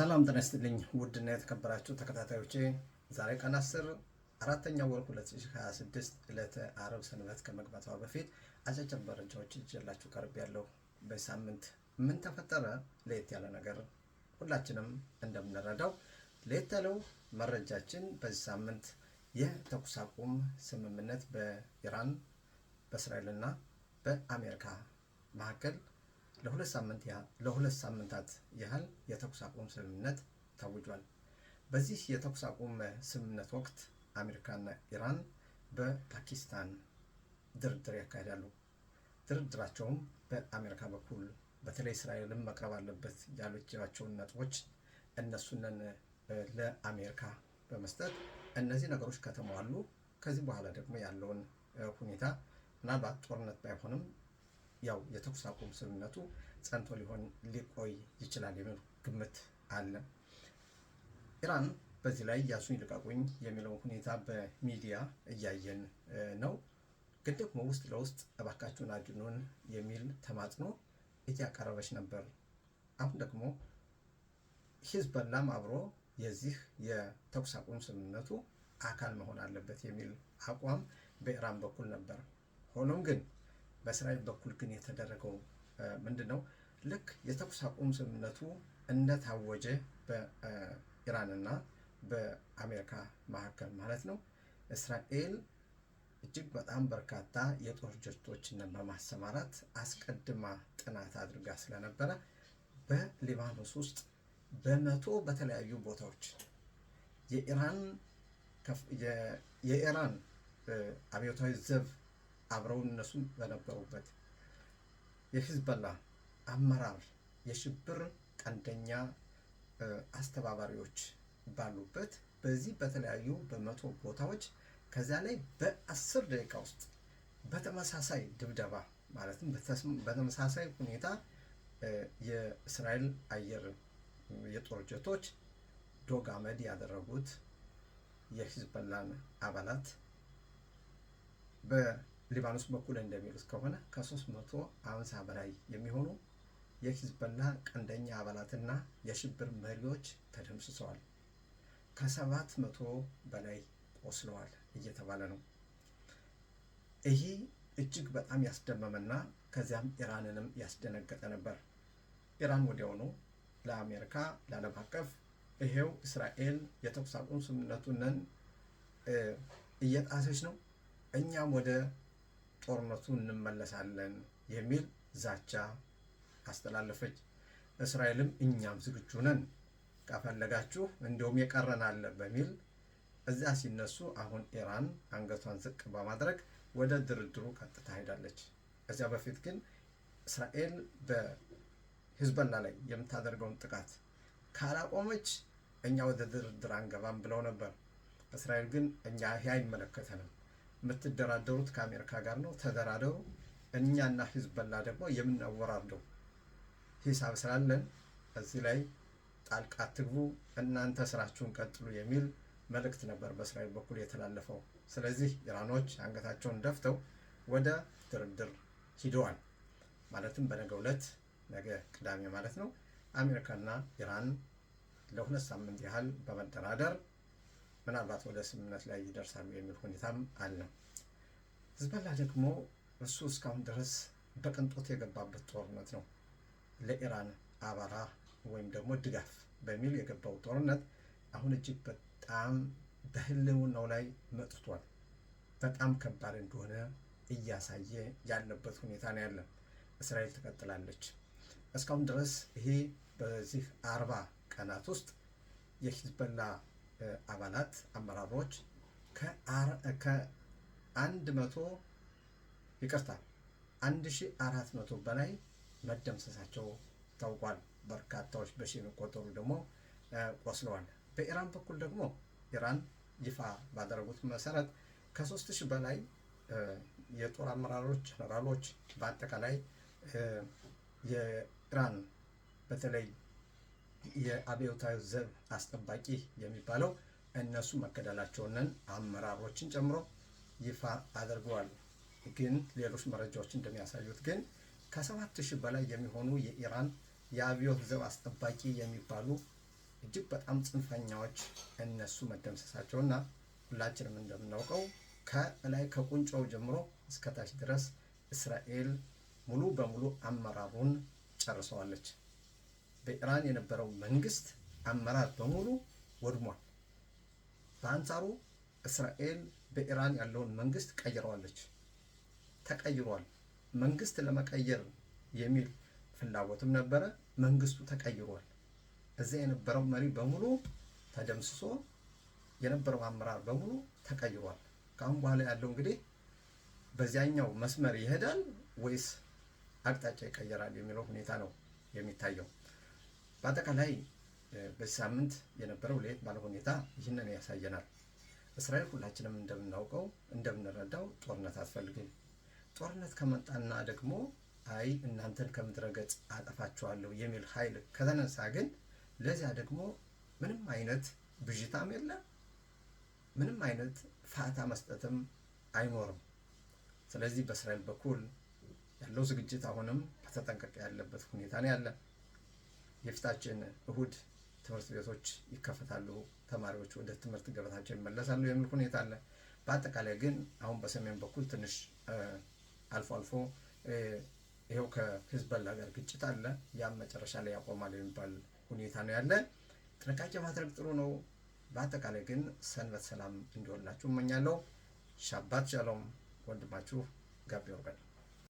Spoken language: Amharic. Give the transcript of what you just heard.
ሰላም ጤና ይስጥልኝ ውድና የተከበራችሁ ተከታታዮቼ፣ ዛሬ ቀን 10 አራተኛው ወር 2026 ዕለተ ዓርብ ሰንበት ከመግባቷ በፊት አጫጭር መረጃዎች ይዤላችሁ ቀርቤያለሁ። በሳምንት ምን ተፈጠረ? ለየት ያለ ነገር ሁላችንም እንደምንረዳው ለየት ያለው መረጃችን በዚህ ሳምንት የተኩስ አቁም ስምምነት በኢራን በእስራኤልና በአሜሪካ መካከል ለሁለት ሳምንታት ያህል የተኩስ አቁም ስምምነት ታውጇል። በዚህ የተኩስ አቁም ስምምነት ወቅት አሜሪካና ኢራን በፓኪስታን ድርድር ያካሂዳሉ። ድርድራቸውም በአሜሪካ በኩል በተለይ እስራኤልን መቅረብ አለበት ያለቻቸውን ነጥቦች እነሱንን ለአሜሪካ በመስጠት እነዚህ ነገሮች ከተሟሉ ከዚህ በኋላ ደግሞ ያለውን ሁኔታ ምናልባት ጦርነት ባይሆንም ያው የተኩስ አቁም ስምምነቱ ጸንቶ ሊቆይ ይችላል የሚል ግምት አለ። ኢራን በዚህ ላይ ያዙኝ ልቀቁኝ የሚለውን ሁኔታ በሚዲያ እያየን ነው። ግን ደግሞ ውስጥ ለውስጥ እባካችሁን አድኑን የሚል ተማጽኖ እያቀረበች ነበር። አሁን ደግሞ ሂዝቦላም አብሮ የዚህ የተኩስ አቁም ስምምነቱ አካል መሆን አለበት የሚል አቋም በኢራን በኩል ነበር። ሆኖም ግን በእስራኤል በኩል ግን የተደረገው ምንድነው? ልክ የተኩስ አቁም ስምምነቱ እንደታወጀ በኢራንና በአሜሪካ መካከል ማለት ነው፣ እስራኤል እጅግ በጣም በርካታ የጦር ጀቶችን በማሰማራት አስቀድማ ጥናት አድርጋ ስለነበረ በሊባኖስ ውስጥ በመቶ በተለያዩ ቦታዎች የኢራን አብዮታዊ ዘብ አብረው እነሱ በነበሩበት የሂዝቦላ አመራር የሽብር ቀንደኛ አስተባባሪዎች ባሉበት በዚህ በተለያዩ በመቶ ቦታዎች ከዚያ ላይ በ10 ደቂቃ ውስጥ በተመሳሳይ ድብደባ ማለትም በተመሳሳይ ሁኔታ የእስራኤል አየር የጦር ጀቶች ዶግ አመድ ያደረጉት የሂዝቦላን አባላት በሊባኖስ በኩል እንደሚሉት ከሆነ ከ350 በላይ የሚሆኑ የሂዝቦላ ቀንደኛ አባላትና የሽብር መሪዎች ተደምስሰዋል። ከ700 በላይ ቆስለዋል እየተባለ ነው። ይህ እጅግ በጣም ያስደመመና ከዚያም ኢራንንም ያስደነገጠ ነበር። ኢራን ወዲያውኑ ለአሜሪካ ለዓለም አቀፍ ይሄው እስራኤል የተኩስ አቁም ስምምነቱን እየጣሰች ነው፣ እኛም ወደ ጦርነቱ እንመለሳለን የሚል ዛቻ አስተላለፈች። እስራኤልም እኛም ዝግጁ ነን ካፈለጋችሁ እንዲሁም የቀረን አለ በሚል እዚያ ሲነሱ አሁን ኢራን አንገቷን ዝቅ በማድረግ ወደ ድርድሩ ቀጥታ ሄዳለች። ከዚያ በፊት ግን እስራኤል በሂዝቦላ ላይ የምታደርገውን ጥቃት ካላቆመች እኛ ወደ ድርድር አንገባም ብለው ነበር። እስራኤል ግን እኛ ይሄ አይመለከተንም፣ የምትደራደሩት ከአሜሪካ ጋር ነው፣ ተደራደሩ፣ እኛና ሂዝቦላ ደግሞ የምናወራርደው ሂሳብ ስላለን እዚህ ላይ ጣልቃ አትግቡ፣ እናንተ ስራችሁን ቀጥሉ የሚል መልእክት ነበር በእስራኤል በኩል የተላለፈው። ስለዚህ ኢራኖች አንገታቸውን ደፍተው ወደ ድርድር ሂደዋል። ማለትም በነገው ዕለት ነገ ቅዳሜ ማለት ነው አሜሪካና ኢራን ለ2 ሳምንት ያህል በመደራደር ምናልባት ወደ ስምምነት ላይ ይደርሳሉ የሚል ሁኔታም አለ። ሂዝቦላ ደግሞ እሱ እስካሁን ድረስ በቅንጦት የገባበት ጦርነት ነው። ለኢራን አባራ ወይም ደግሞ ድጋፍ በሚል የገባው ጦርነት አሁን እጅግ በጣም በህልውናው ላይ መጥቷል። በጣም ከባድ እንደሆነ እያሳየ ያለበት ሁኔታ ነው ያለ። እስራኤል ትቀጥላለች። እስካሁን ድረስ ይሄ በዚህ 40 ቀናት ውስጥ የሂዝቦላ አባላት አመራሮች ከ1400 በላይ መደምሰሳቸው ታውቋል። በርካታዎች በሺ የሚቆጠሩ ደግሞ ቆስለዋል። በኢራን በኩል ደግሞ ኢራን ይፋ ባደረጉት መሰረት ከ3000 በላይ የጦር አመራሮች ጀነራሎች በአጠቃላይ የኢራን በተለይ የአብዮታዊ ዘብ አስጠባቂ የሚባለው እነሱ መገደላቸውን አመራሮችን ጨምሮ ይፋ አድርገዋል። ግን ሌሎች መረጃዎች እንደሚያሳዩት ግን ከ7000 በላይ የሚሆኑ የኢራን የአብዮት ዘብ አስጠባቂ የሚባሉ እጅግ በጣም ጽንፈኛዎች እነሱ መደምሰሳቸውና ሁላችንም እንደምናውቀው ከላይ ከቁንጮው ጀምሮ እስከታች ድረስ እስራኤል ሙሉ በሙሉ አመራሩን ጨርሰዋለች። በኢራን የነበረው መንግስት አመራር በሙሉ ወድሟል። በአንጻሩ እስራኤል በኢራን ያለውን መንግስት ቀይረዋለች። ተቀይሯል። መንግስት ለመቀየር የሚል ፍላጎትም ነበረ። መንግስቱ ተቀይሯል። እዚያ የነበረው መሪ በሙሉ ተደምስሶ የነበረው አመራር በሙሉ ተቀይሯል። ከአሁን በኋላ ያለው እንግዲህ በዚያኛው መስመር ይሄዳል ወይስ አቅጣጫ ይቀየራል የሚለው ሁኔታ ነው የሚታየው። በአጠቃላይ በዚህ ሳምንት የነበረው ለየት ባለ ሁኔታ ይህንን ያሳየናል። እስራኤል ሁላችንም እንደምናውቀው እንደምንረዳው ጦርነት አትፈልግም። ጦርነት ከመጣና ደግሞ አይ እናንተን ከምድረ ገጽ አጠፋችኋለሁ የሚል ኃይል ከተነሳ ግን ለዚያ ደግሞ ምንም አይነት ብዥታም የለም፣ ምንም አይነት ፋታ መስጠትም አይኖርም። ስለዚህ በእስራኤል በኩል ያለው ዝግጅት አሁንም በተጠንቀቅ ያለበት ሁኔታ ነው ያለ። የፊታችን እሁድ ትምህርት ቤቶች ይከፈታሉ፣ ተማሪዎች ወደ ትምህርት ገበታቸው ይመለሳሉ የሚል ሁኔታ አለ። በአጠቃላይ ግን አሁን በሰሜን በኩል ትንሽ አልፎ አልፎ ይኸው ከሂዝቦላ ጋር ግጭት አለ። ያም መጨረሻ ላይ ያቆማል የሚባል ሁኔታ ነው ያለ። ጥንቃቄ ማድረግ ጥሩ ነው። በአጠቃላይ ግን ሰንበት ሰላም እንዲሆንላችሁ እመኛለሁ። ሻባት ሻሎም። ወንድማችሁ ጋቢ ወርጋል።